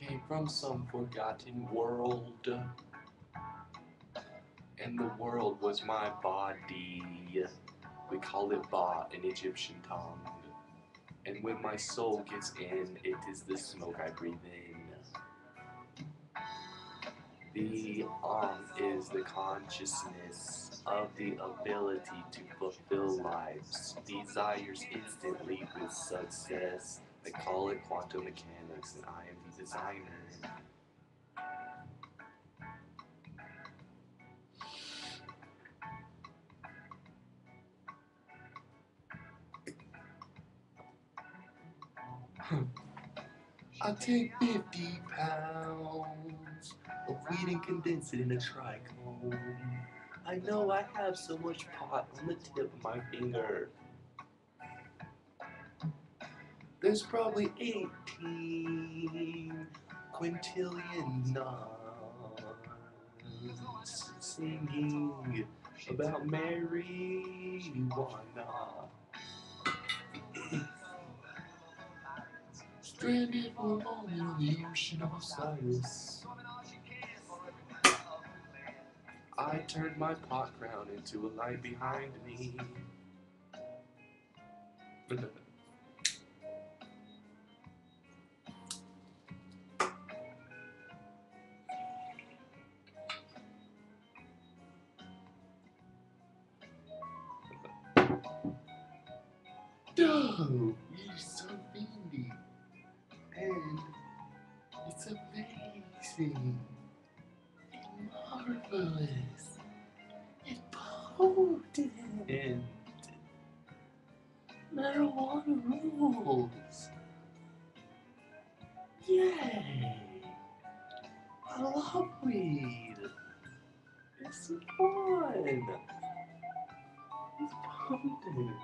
came from some forgotten world, and the world was my body. We call it Ba in Egyptian tongue. And when my soul gets in, it is the smoke I breathe in. The is the consciousness of the ability to fulfill life's desires instantly with success. They call it quantum mechanics, and I am the designer. I take 50 pounds of weed and condense it in a trichome. I know I have so much pot on the tip of my finger. There's probably 18 quintillion nuns singing about marijuana. Stranded for a moment on the ocean of Osiris, I turned my pot crown into a light behind me. Oh, you're so windy. And it's amazing. It's marvelous. It's potent. Marijuana rules. Yay. I love weed. It's fun. It's potent.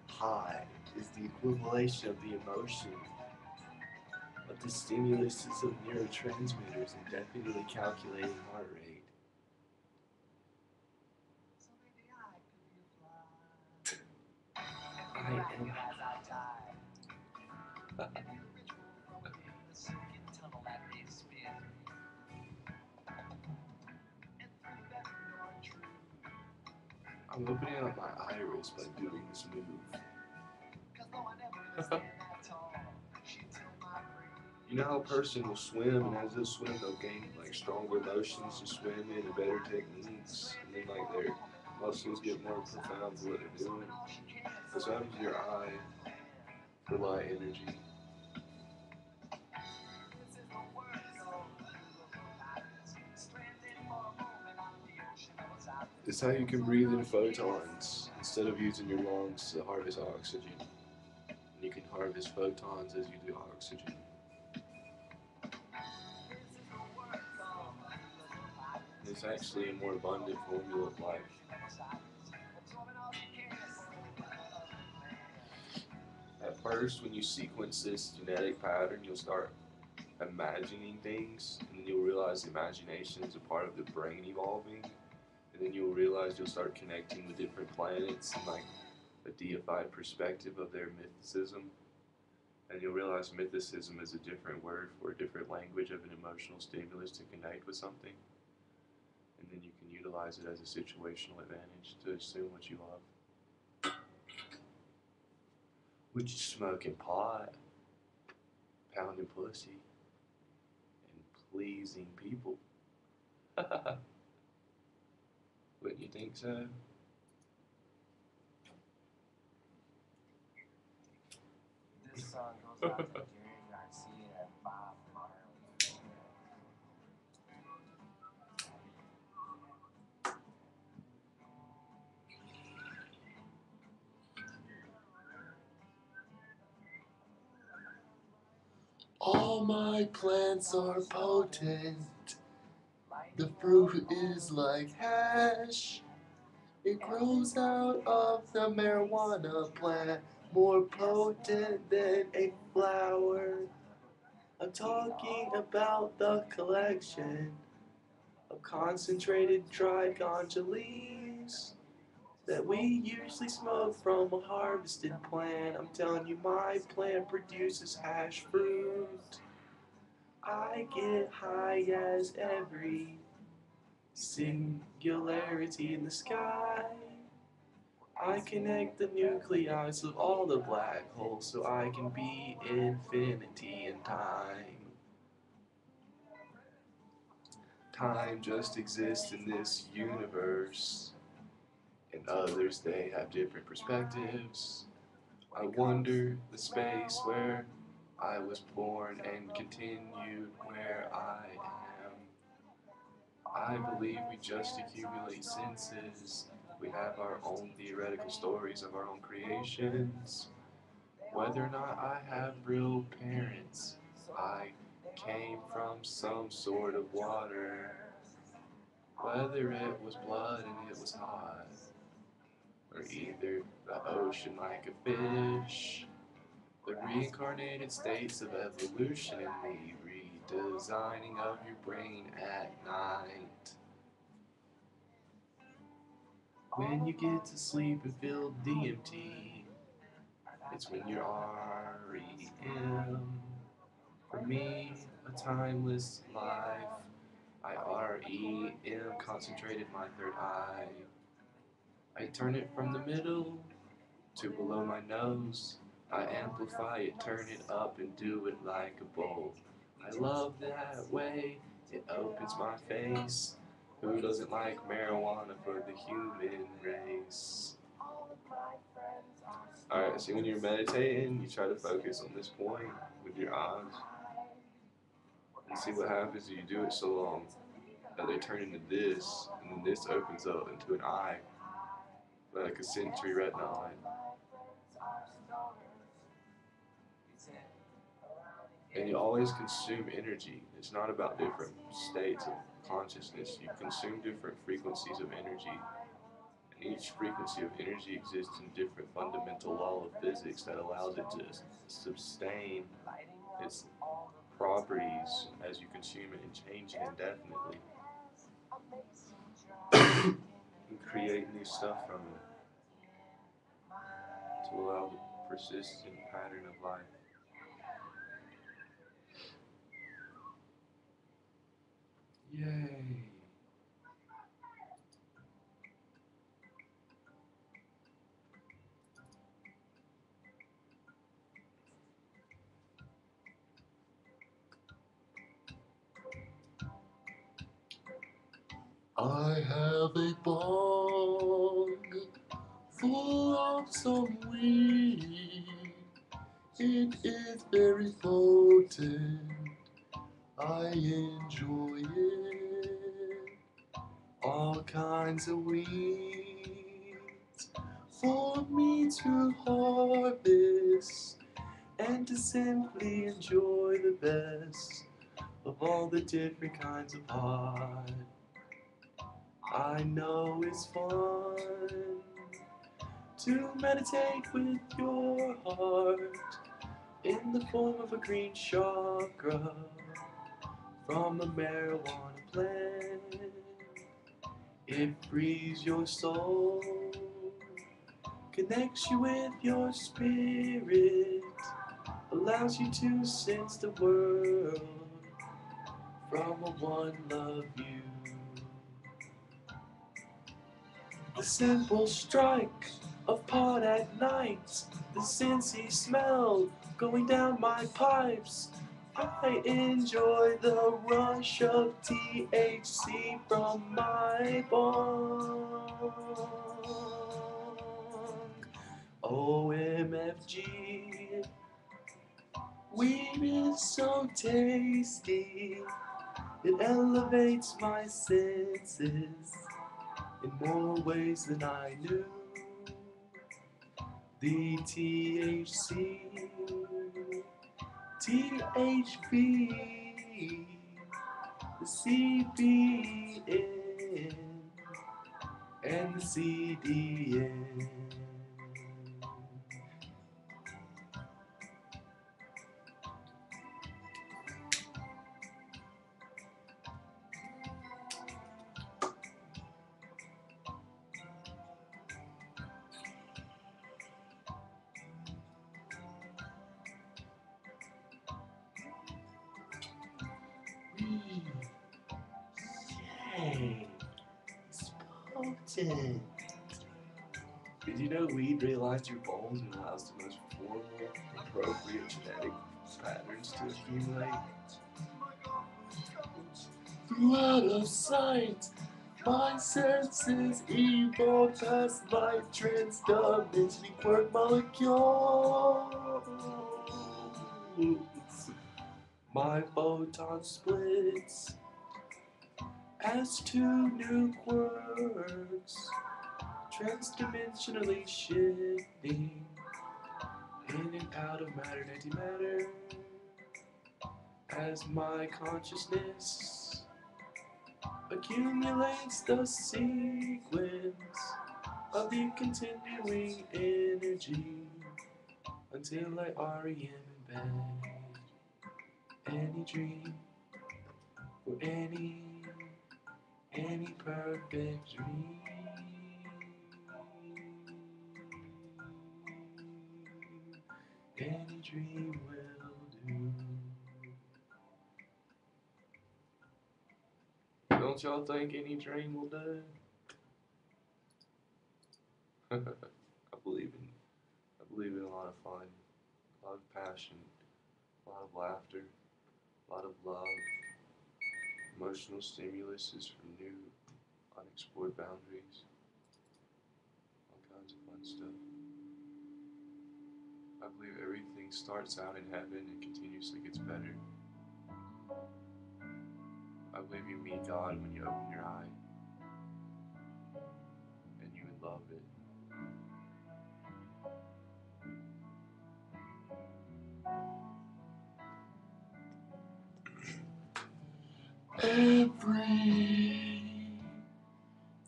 High is the equivalation of the emotion, but the stimulus is of neurotransmitters and definitely calculating heart rate. I am. I'm opening up my iris by doing this move. You know how a person will swim, and as they swim, they'll gain like stronger motions to swim in and better techniques, and then like their muscles get more profound for what they're doing. That's what happens to your eye for light energy. It's how you can breathe in photons instead of using your lungs to harvest oxygen. You can harvest photons as you do oxygen. It's actually a more abundant formula of life. At first, when you sequence this genetic pattern, you'll start imagining things, and then you'll realize imagination is a part of the brain evolving, and then you'll realize you'll start connecting with different planets and like a deified perspective of their mythicism. And you'll realize mythicism is a different word for a different language of an emotional stimulus to connect with something. And then you can utilize it as a situational advantage to assume what you love. Which is smoking pot, pounding fucking pussy and pleasing people. Wouldn't you think so? This song goes out to Jerry Garcia and Bob Marley. All my plants are potent. The fruit is like hash. It grows out of the marijuana plant, more potent than a flower. I'm talking about the collection of concentrated dry ganja leaves that we usually smoke from a harvested plant. I'm telling you, my plant produces hash fruit. I get high as every singularity in the sky. I connect the nuclei of all the black holes so I can be infinity in time. Time just exists in this universe, and others, they have different perspectives. I wonder the space where I was born and continued where I am. I believe we just accumulate senses. We have our own theoretical stories of our own creations. Whether or not I have real parents, I came from some sort of water. Whether it was blood and it was hot, or either the ocean like a fish, the reincarnated states of evolution in the redesigning of your brain at night. When you get to sleep and feel DMT, it's when you're REM. For me, a timeless life. I REM concentrated my third eye. I turn it from the middle to below my nose. I amplify it, turn it up, and do it like a bowl. I love that way, it opens my face. Who doesn't like marijuana for the human race? Alright, so when you're meditating, you try to focus on this point with your eyes. And see what happens if you do it so long that they turn into this, and then this opens up into an eye, like a sensory retina eye. And you always consume energy. It's not about different states of consciousness. You consume different frequencies of energy. And each frequency of energy exists in different fundamental law of physics that allows it to sustain its properties as you consume it and change it indefinitely. And create new stuff from it to allow the persistent pattern of life. Yay! I have a bong full of some weed. It is very potent. I enjoy it. All kinds of weeds for me to harvest and to simply enjoy the best of all the different kinds of pot. I know it's fun to meditate with your heart in the form of a green chakra from a marijuana plant. It frees your soul, connects you with your spirit, allows you to sense the world from a one love view. The simple strike of pot at night, the scentsy smell going down my pipes, I enjoy the rush of THC from my bong. OMFG, weed is so tasty, it elevates my senses in more ways than I knew. The THC, THV, the CBN, and the CDN. Yay, it's potent. Did you know weed realigns your bones and allows the most formal, appropriate genetic patterns to accumulate? Through out of sight, my senses evolve past my trans-dimensioning quirk molecules. My photon splits as two new quirks, trans-dimensionally shifting in and out of matter and antimatter as my consciousness accumulates the sequence of the continuing energy until I REM in bed. Any dream for any perfect dream. Any dream will do. Don't y'all think any dream will do? I believe in a lot of fun, a lot of passion, a lot of laughter, a lot of love. Emotional stimuluses from new, unexplored boundaries. All kinds of fun stuff. I believe everything starts out in heaven and continuously gets better. I believe you meet God when you open your eye, and you would love it.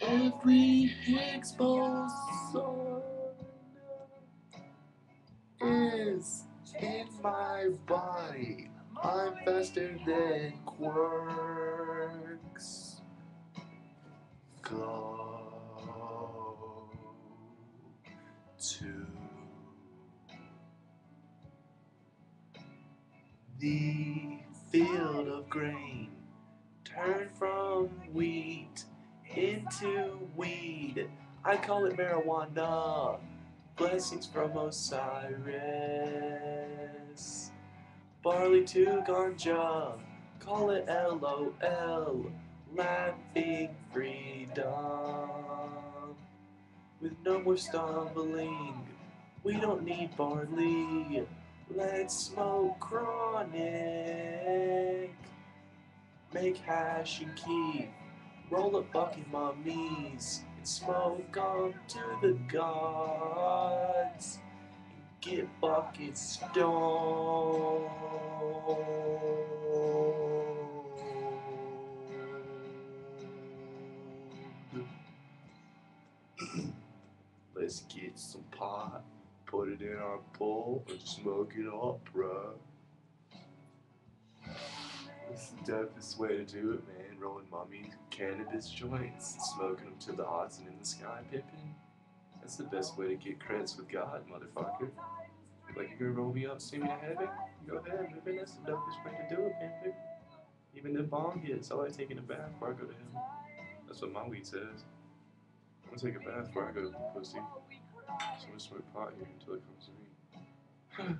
Every Higgs boson is in my body. I'm faster than quarks. Go to the field of grain. Turn from wheat into weed. I call it marijuana. Blessings from Osiris. Barley to ganja. Call it LOL. Laughing freedom. With no more stumbling. We don't need barley. Let's smoke chronic. Make hash and keep. Roll up bucket mummies and smoke on to the gods. And get bucket stoned. Let's get some pot, put it in our bowl, and smoke it up, bruh. It's the dopest way to do it, man. Rolling mummy cannabis joints, smoking them to the odds and in the sky, pippin'. That's the best way to get credits with God, motherfucker. Like, you're gonna roll me up, send me to heaven? Go ahead, pippin'. That's the dopest way to do it, pippin'. Even the bong hits, I like taking a bath before I go to heaven. That's what my weed says. I'm gonna take a bath before I go to the pussy. So I'm gonna smoke pot here until it comes to me.